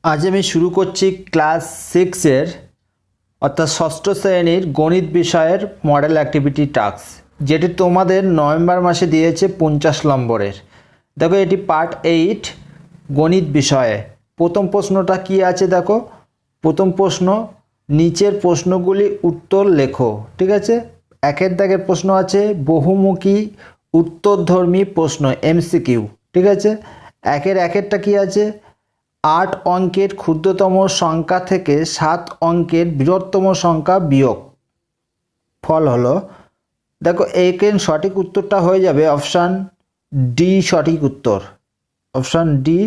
আজ আমি শুরু করছি ক্লাস 6-এর অর্থাৎ ষষ্ঠ শ্রেণীর গণিত বিষয়ের মডেল অ্যাক্টিভিটি টাস্ক, যেটি তোমাদের নভেম্বর মাসে দিয়েছে 50 নম্বরের। দেখো, এটি পার্ট 8 গণিত বিষয়ে। প্রথম প্রশ্নটা কি আছে দেখো। প্রথম প্রশ্ন, নিচের প্রশ্নগুলি উত্তর লেখো। ঠিক আছে, একের দাগের প্রশ্ন আছে বহুমুখী উত্তরধর্মী প্রশ্ন, এমসিকিউ। ঠিক আছে, একেরটা কি আছে, 8 অঙ্কের ক্ষুদ্রতম সংখ্যা থেকে 7 অঙ্কের বৃহত্তম সংখ্যা বিয়োগ। ফল হলো, দেখো এখানে সঠিক উত্তরটা হয়ে যাবে অপশান ডি সঠিক উত্তর। অপশান ডি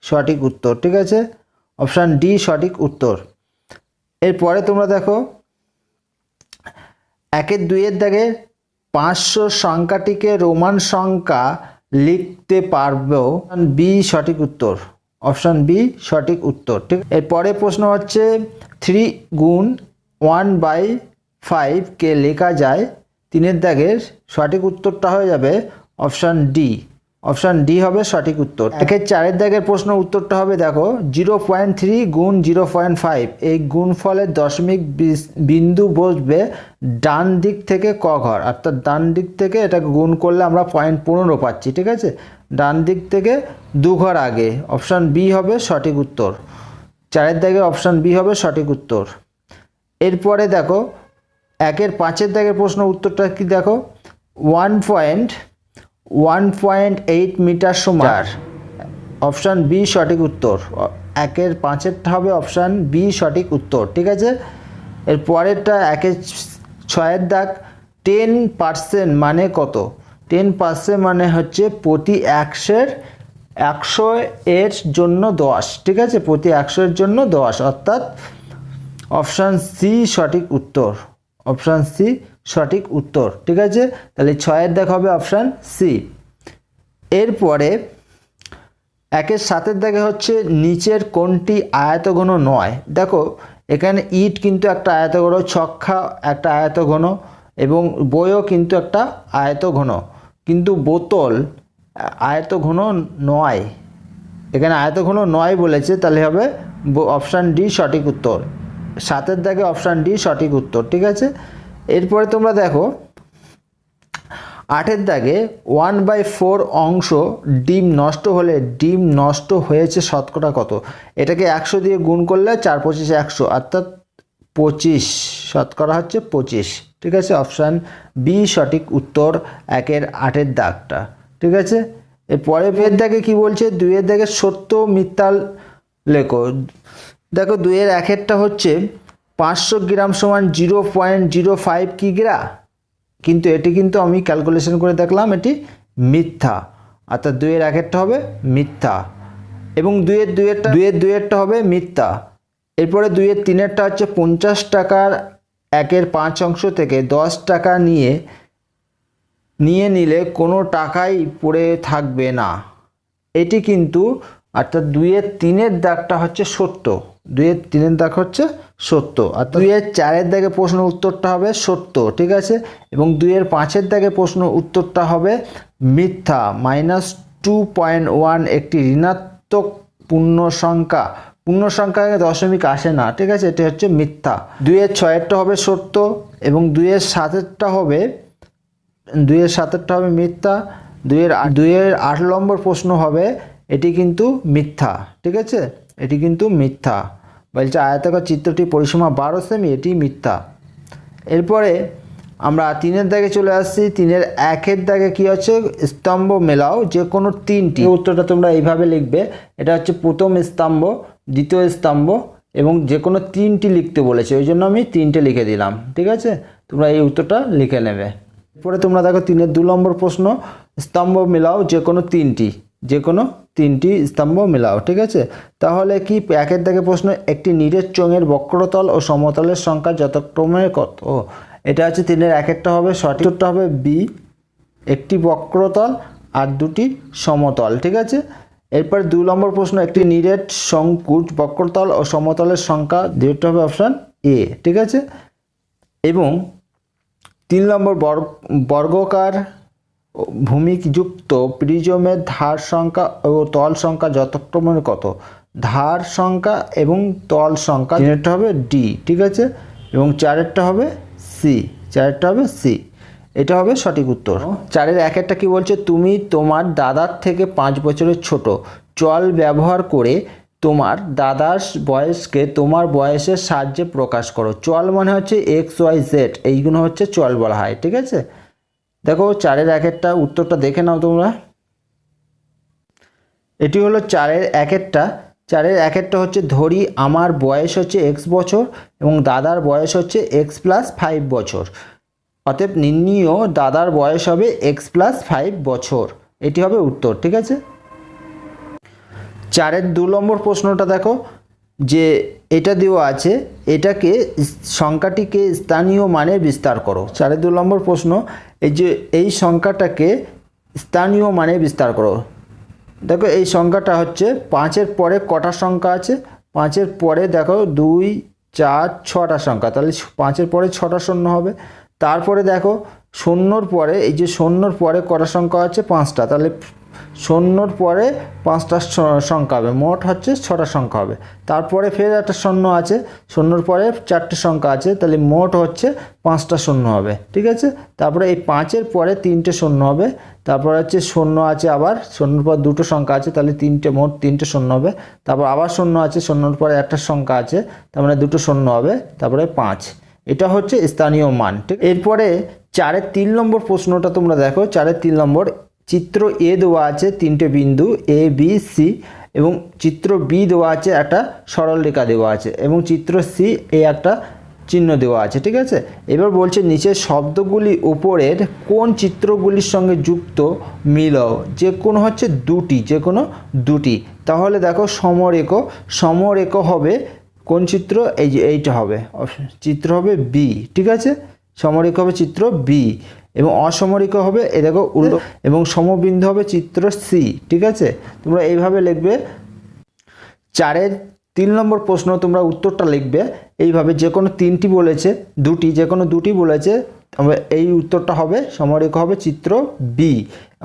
সঠিক উত্তর। ঠিক আছে, অপশান ডি সঠিক উত্তর। এরপরে তোমরা দেখো, 1-2 দাগে 500 সংখ্যাটিকে রোমান সংখ্যা লিখতে পারবো, বি সঠিক উত্তর। অপশান বি সঠিক উত্তর। ঠিক, এরপরে প্রশ্ন হচ্ছে 3 গুণ 1/5 কে লেখা যায় 3 দাগের সঠিক উত্তরটা হয়ে যাবে অপশান ডি। অপশান ডি হবে সঠিক উত্তর। 4 দাগের প্রশ্ন উত্তরটা হবে দেখো 0.3 গুণ 0.5, এই গুণফলের দশমিক বিন্দু বসবে ডান দিক থেকে ক ঘর, অর্থাৎ ডান দিক থেকে এটা গুণ করলে আমরা 0.15 পাচ্ছি। ঠিক আছে, ডান দিক থেকে 2 ঘর আগে। অপশান বি হবে সঠিক উত্তর। 4 দাগের অপশান বি হবে সঠিক উত্তর। এরপরে দেখো 1-5 দাগের প্রশ্ন উত্তরটা কি দেখো, 1.8 মিটার সমান। অপশান বি সঠিক উত্তর। 1-5 হবে অপশান বি সঠিক উত্তর। ঠিক আছে, এর পরেরটা 1-6 দাগ, 10% মানে কত। 10% মানে হচ্ছে প্রতি 100 এর জন্য 10। ঠিক আছে, প্রতি 100 এর জন্য 10, অর্থাৎ অপশান সি সঠিক উত্তর। অপশান সি সঠিক উত্তর। ঠিক আছে, তাহলে 6 দাগ হবে অপশান সি। এরপরে 1-7 দাগে হচ্ছে নিচের কোনটি আয়তঘন নয়। দেখো এখানে ইট কিন্তু একটা আয়তঘন, ছক্কা একটা আয়তঘন এবং বইও কিন্তু একটা আয়তঘন, কিন্তু বোতল আয়তঘন নয়। এখানে আয়তঘন নয় বলেছে, তাহলে হবে অপশান ডি সঠিক উত্তর। 7 দাগে অপশান ডি সঠিক উত্তর। ঠিক আছে, এরপরে তোমরা দেখো 8 দাগে 1/4 অংশ ডিম নষ্ট হলে ডিম নষ্ট হয়েছে শতকরা কত। এটাকে 100 দিয়ে গুণ করলে 4-25 100, অর্থাৎ 25, শতকরা হচ্ছে 25। ঠিক আছে, অপশান বি সঠিক উত্তর 1-8 দাগটা। ঠিক আছে, এরপরে 2 দাগে কি বলছে, 2 দাগে সত্য মিথ্যা লেখো। দেখো 2-1টা হচ্ছে 500 গ্রাম সমান 0.05 কিগ্রা, কিন্তু এটি কিন্তু আমি ক্যালকুলেশন করে দেখলাম এটি মিথ্যা, অর্থাৎ 2-1টা হবে মিথ্যা এবং 2-2টা হবে মিথ্যা। এরপরে 2-3টা হচ্ছে 50 টাকার 1/5 অংশ থেকে 10 টাকা নিয়ে নিলে কোনো টাকাই পড়ে থাকবে না, এটি কিন্তু, অর্থাৎ 2-3 দাগটা হচ্ছে সত্য। 2-3 দাগ হচ্ছে সত্য, অর্থাৎ 2-4 দাগে প্রশ্ন উত্তরটা হবে সত্য। ঠিক আছে, এবং 2-5 দাগে প্রশ্ন উত্তরটা হবে মিথ্যা। -2.1 একটি ঋণাত্মক পূর্ণ সংখ্যা, পূর্ণ সংখ্যায় দশমিক আসে না। ঠিক আছে, এটি হচ্ছে মিথ্যা। 2-6টা হবে সত্য এবং 2-7টা হবে মিথ্যা। 2-8 নম্বর প্রশ্ন হবে এটি কিন্তু মিথ্যা। ঠিক আছে, এটি কিন্তু মিথ্যা, বলছে আয়তাকার চিত্রটি পরিসীমা 12 সেমি, এটি মিথ্যা। এরপরে আমরা 3 দাগে চলে আসছি। 3-1 দাগে কি হচ্ছে, স্তম্ভ মেলাও যে কোনো 3টি। উত্তরটা তোমরা এইভাবে লিখবে, এটা হচ্ছে প্রথম স্তম্ভ, দ্বিতীয় স্তম্ভ এবং যে কোনো 3টি লিখতে বলেছে, ওই জন্য আমি 3টে লিখে দিলাম। ঠিক আছে, তোমরা এই উত্তরটা লিখে নেবে। এরপরে তোমরা দেখো 3-2 নম্বর প্রশ্ন, স্তম্ভ মেলাও যে কোনো 3টি স্তম্ভ মেলাও। ঠিক আছে, তাহলে কি 1 দাগে প্রশ্ন, একটি নিরেট চোঙের বক্রতল ও সমতলের সংখ্যা যথাক্রমে কত। এটা হচ্ছে 3-1টা হবে সঠিকটা হবে বি, একটি বক্রতল আর 2টি সমতল। ঠিক আছে, এরপর 2 নম্বর প্রশ্ন, একটি নিরেট শঙ্কুর বক্রতল ও সমতলের সংখ্যা, যেটা হবে অপশান এ। ঠিক আছে, এবং 3 নম্বর বর্গাকার ভূমিযুক্ত প্রিজমের ধার সংখ্যা ও তল সংখ্যা যথাক্রমে কত। ধার সংখ্যা এবং তল সংখ্যা, 3-এরটা হবে ডি, ঠিক আছে, এবং 4-এরটা হবে সি, 4-এরটা হবে সি। এটা হবে সঠিক উত্তর। 4-এর 1-এরটা কি বলছে, তুমি তোমার দাদার থেকে 5 বছরের ছোট, চল ব্যবহার করে তোমার দাদার বয়সকে তোমার বয়সের সাহায্যে প্রকাশ করো। চল মানে হচ্ছে এক্স ওয়াই জেড, এইগুলো হচ্ছে চল বলা হয়, ঠিক আছে। দেখো 4-এর 1-এরটা উত্তরটা দেখে নাও তোমরা। এটি হলো 4-এর 1-এরটা। 4-এর 1-এরটা হচ্ছে, ধরি আমার বয়স হচ্ছে এক্স বছর এবং দাদার বয়স হচ্ছে এক্স প্লাস 5 বছর, অতএব নির্ণীয় দাদার বয়স হবে এক্স প্লাস 5 বছর। এটি হবে উত্তর, ঠিক আছে। 4-এর 2 নম্বর প্রশ্নটা দেখো, যে এটা দেওয়া আছে, এটাকে সংখ্যাটিকে স্থানীয় মানে বিস্তার করো। 4-এর 2 নম্বর প্রশ্ন, এই যে এই সংখ্যাটাকে স্থানীয় মানে বিস্তার করো। দেখো এই সংখ্যাটা হচ্ছে 5-এর পরে কটা সংখ্যা আছে, 5-এর পরে দেখো 2, 4, 6টা সংখ্যা, তাহলে 5-এর পরে 6টা শূন্য হবে। তারপরে দেখো শূন্যর পরে, এই যে শূন্যর পরে কটা সংখ্যা আছে, 5টা, তাহলে শূন্যর পরে 5টা সংখ্যা হবে, মোট হচ্ছে 6টা সংখ্যা হবে। তারপরে ফের একটা শূন্য আছে, শূন্যর পরে 4টে সংখ্যা আছে, তাহলে মোট হচ্ছে 5টা শূন্য হবে, ঠিক আছে। তারপরে এই 5-এর পরে 3টে শূন্য হবে, তারপর হচ্ছে শূন্য আছে, আবার শূন্যর পর 2টো সংখ্যা আছে, তাহলে মোট 3টে শূন্য হবে। তারপর আবার শূন্য আছে, শূন্যর পরে একটা সংখ্যা আছে, তার মানে 2টো শূন্য হবে, তারপরে 5। এটা হচ্ছে স্থানীয় মান, ঠিক। এরপরে 4-এর 3 নম্বর প্রশ্নটা তোমরা দেখো। 4-এর 3 নম্বর, চিত্র এ দেওয়া আছে 3টে বিন্দু এ বি সি, এবং চিত্র বি দেওয়া আছে একটা সরল রেখা দেওয়া আছে, এবং চিত্র সি এ একটা চিহ্ন দেওয়া আছে, ঠিক আছে। এবার বলছে নিচের শব্দগুলি উপরের কোন চিত্রগুলির সঙ্গে যুক্ত, মিলাও। যে কোনো হচ্ছে দুটি, যে কোনো দুটি। তাহলে দেখো সমরেখ, সমরেখ হবে কোন চিত্র, এই যে এইটা হবে, চিত্র হবে বি, ঠিক আছে। সমরেখ হবে চিত্র বি, এবং অসমরেখ হবে এ দেখো উল্টো, এবং সমবিন্দু হবে চিত্র সি, ঠিক আছে। তোমরা এইভাবে লিখবে। 4-এর 3 নম্বর প্রশ্ন তোমরা উত্তরটা লিখবে এইভাবে, যে কোনো 3টি বলেছে, দুটি, যে কোনো দুটি বলেছে, এই উত্তরটা হবে, সমরেখ হবে চিত্র বি,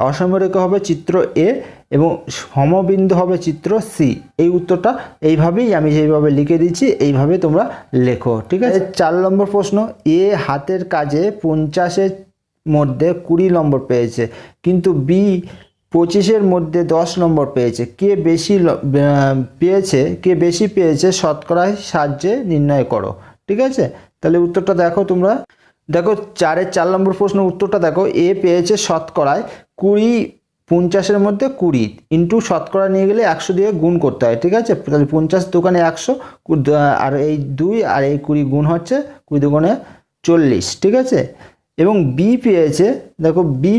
অসমরেখ হবে চিত্র এ, এবং সমবিন্দু হবে চিত্র সি। এই উত্তরটা এইভাবেই আমি যেভাবে লিখে দিচ্ছি এইভাবে তোমরা লেখো, ঠিক আছে। 4 নম্বর প্রশ্ন, এ হাতের কাজে 50-এর মধ্যে 20 নম্বর পেয়েছে, কিন্তু বি 25-এর মধ্যে 10 নম্বর পেয়েছে। কে বেশি পেয়েছে শতকরার সাহায্যে নির্ণয় করো, ঠিক আছে। তাহলে উত্তরটা দেখো তোমরা। দেখো 4-এর 4 নম্বর প্রশ্ন উত্তরটা দেখো, এ পেয়েছে শতকরায় 20, 50-এর মধ্যে 20 ইন্টু শতকরা নিয়ে গেলে 100 দিয়ে গুণ করতে হয়, ঠিক আছে। তাহলে 50 দোকানে 100, আর এই 2 আর এই 20 গুণ হচ্ছে 20 দোকানে 40, ঠিক আছে। এবং বি পেয়েছে, দেখো বি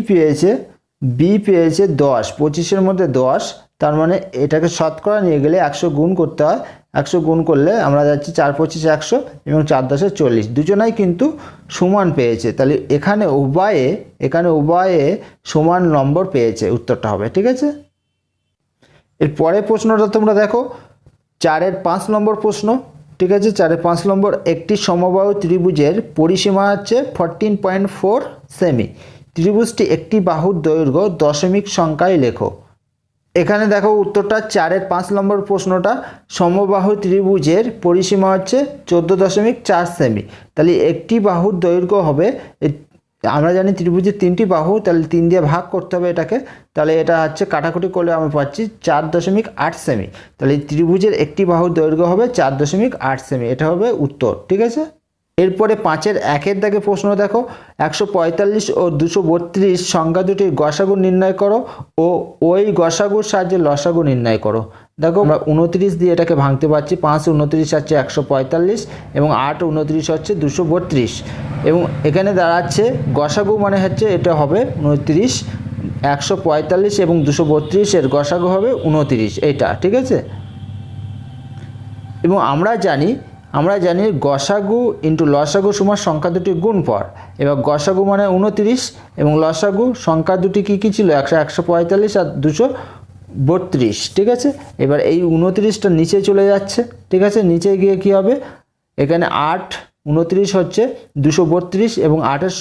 পেয়েছে 10, 25-এর মধ্যে 10, তার মানে এটাকে শতকরা নিয়ে গেলে 100 গুণ করতে হয়। 100 গুণ করলে আমরা যাচ্ছি 4 25 100 এবং 4 10 40, দুজনাই কিন্তু সমান পেয়েছে। তাহলে এখানে উভয়ে সমান নম্বর পেয়েছে, উত্তরটা হবে, ঠিক আছে। এর পরের প্রশ্নটা তোমরা দেখো, 4-এর 5 নম্বর প্রশ্ন, ঠিক আছে। 4-এর 5 নম্বর, একটি সমবাহু ত্রিভুজের পরিসীমা হচ্ছে 14.4 সেমি। ত্রিভুজটি একটি বাহুর দৈর্ঘ্য দশমিক সংখ্যায় লেখো। এখানে দেখো উত্তরটা 4-এর 5 নম্বর প্রশ্নটা, সমবাহু ত্রিভুজের পরিসীমা হচ্ছে 14.4 সেমি। তাহলে একটি বাহুর দৈর্ঘ্য হবে, আমরা জানি ত্রিভুজের 3টি বাহু, তাহলে 3 দিয়ে ভাগ করতে হবে এটাকে, তাহলে এটা হচ্ছে কাটাকুটি করলে আমরা পাচ্ছি 4.8 সেমি। তাহলে ত্রিভুজের একটি বাহুর দৈর্ঘ্য হবে 4.8 সেমি, এটা হবে উত্তর, ঠিক আছে। এরপরে 5-এর 1-এর দাগে প্রশ্ন দেখো, 145 ও 232 সংখ্যা দুটির গসাগু নির্ণয় করো ও ওই গসাগুর সাহায্যে লসাগু নির্ণয় করো। দেখো আমরা 29 দিয়ে এটাকে ভাঙতে পারছি, 5 29 হচ্ছে 145 এবং 8 29 হচ্ছে 232, এবং এখানে দাঁড়াচ্ছে গসাগু মানে হচ্ছে এটা হবে 29, 145 এবং 232 এর গসাগু হবে 29, এইটা, ঠিক আছে। এবং আমরা জানি গসাগু ইন্টু লসাগু সমান সংখ্যা দুটির গুণফল। এবার গসাগু মানে 29 এবং লসাগু সংখ্যা দুটি কী ছিল, 145 আর 232, ঠিক আছে। এবার এই 29টা নিচে চলে যাচ্ছে, ঠিক আছে। নিচে গিয়ে কি হবে, এখানে 8 29 হচ্ছে 232 এবং 8-এর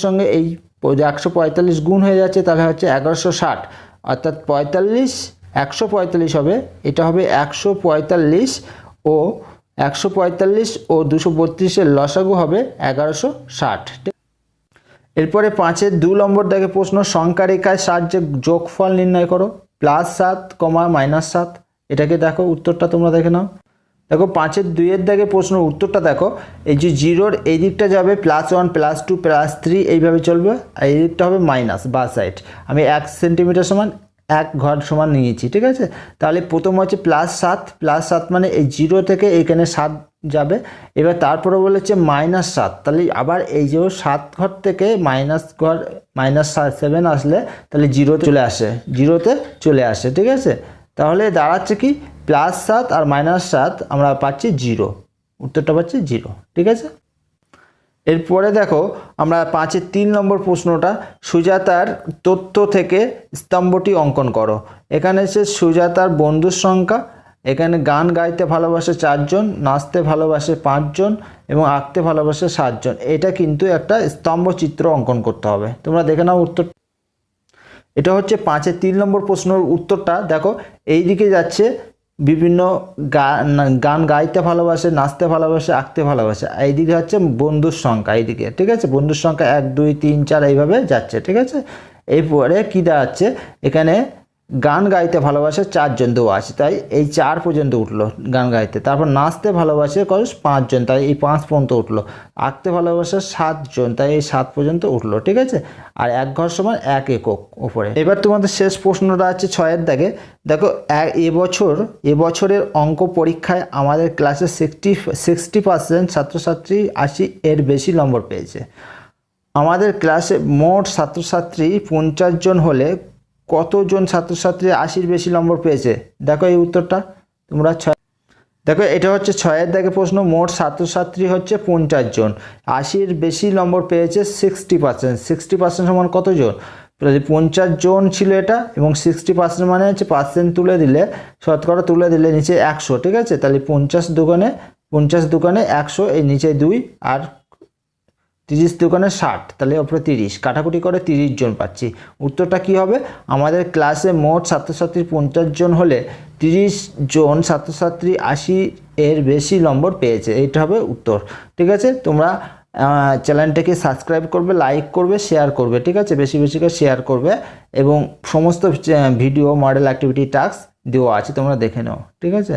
সঙ্গে এই 145 গুণ হয়ে যাচ্ছে, তাহলে হচ্ছে 1160, অর্থাৎ 45 145 হবে, এটা হবে 145 ও 145 ও 232-এর লসাগু হবে 1160। এরপরে 5-এর 2 নম্বর দাগে প্রশ্ন, সংখ্যা রেখায় সাহায্যে যোগফল নির্ণয় করো। +7, -7। এটাকে দেখো, উত্তরটা তোমরা দেখে নাও। দেখো 5-এর 2-এর দাগে প্রশ্ন উত্তরটা দেখো, এই যে জিরোর এই দিকটা যাবে +1 +2 +3 এইভাবে চলবে, আর এই দিকটা হবে মাইনাস বা সাইড। আমি 1 সেন্টিমিটার সমান 1 ঘর সমান নিয়েছি, ঠিক আছে। তাহলে প্রথম হচ্ছে +7 মানে এই 0 থেকে এইখানে 7 যাবে। এবার তারপরে বলেছে -7, তাহলে আবার এই যে 7 ঘর থেকে -7 আসলে তাহলে 0তে চলে আসে, ঠিক আছে। তাহলে দাঁড়াচ্ছে কি +7 আর -7 আমরা পাচ্ছি 0, উত্তরটা পাচ্ছি 0, ঠিক আছে। এরপরে দেখো আমরা 5-এর 3 নম্বর প্রশ্নটা, সুজাতার তথ্য থেকে স্তম্ভটি অঙ্কন করো। এখানে এসে সুজাতার বন্ধুর সংখ্যা, এখানে গান গাইতে ভালোবাসে 4 জন, নাচতে ভালোবাসে 5 জন এবং আঁকতে ভালোবাসে 7 জন। এটা কিন্তু একটা স্তম্ভচিত্র অঙ্কন করতে হবে, তোমরা দেখে নাও উত্তর। এটা হচ্ছে 5-এর 3 নম্বর প্রশ্নের উত্তরটা। দেখো এই দিকে যাচ্ছে বিভিন্ন গান গাইতে ভালোবাসে, নাচতে ভালোবাসে, আঁকতে ভালোবাসে। এইদিকে হচ্ছে বন্ধুর সংখ্যা, এইদিকে, ঠিক আছে। বন্ধুর সংখ্যা 1 2 3 4 এইভাবে যাচ্ছে, ঠিক আছে। এরপরে কী দাঁড়াচ্ছে, এখানে গান গাইতে ভালোবাসে 4 জন দেওয়া আছে, তাই এই 4 পর্যন্ত উঠলো গান গাইতে। তারপর নাচতে ভালোবাসে 5 জন, তাই এই 5 পর্যন্ত উঠলো। আঁকতে ভালোবাসে 7 জন, তাই এই 7 পর্যন্ত উঠলো, ঠিক আছে। আর 1 ঘর সমান 1 একক উপরে। এবার তোমাদের শেষ প্রশ্নটা আছে 6-এর দাগে। দেখো এবছরের অঙ্ক পরীক্ষায় আমাদের ক্লাসে 60% ছাত্রছাত্রী 80 এর বেশি নম্বর পেয়েছে। আমাদের ক্লাসে মোট ছাত্রছাত্রী 50 জন হলে কতজন ছাত্রছাত্রী 80-র বেশি নম্বর পেয়েছে? দেখো এই উত্তরটা তোমরা দেখো, এটা হচ্ছে 6-এর দাগে প্রশ্ন। মোট ছাত্রছাত্রী হচ্ছে 50 জন, 80-র বেশি নম্বর পেয়েছে 60%। 60% সমান কতজন? 50 জন ছিল এটা, এবং 60% মানে হচ্ছে পার্সেন্ট তুলে দিলে, শতকরা তুলে দিলে নিচে 100, ঠিক আছে। তাহলে 50 দুগুণে 100, এই নিচে 2, আর 30 দুগুণে 60, তাহলে ওপরে 30, কাটাকুটি করে 30 জন পাচ্ছি। উত্তরটা কি হবে? আমাদের ক্লাসে মোট ছাত্রছাত্রী 50 জন হলে 30 জন ছাত্রছাত্রী 80 এর বেশি নম্বর পেয়েছে, এইটা হবে উত্তর, ঠিক আছে। তোমরা চ্যানেলটাকে সাবস্ক্রাইব করবে, লাইক করবে, শেয়ার করবে, ঠিক আছে। বেশি বেশি করে শেয়ার করবে, এবং সমস্ত ভিডিও মডেল অ্যাক্টিভিটি টাস্ক দেওয়া আছে, তোমরা দেখে নাও, ঠিক আছে।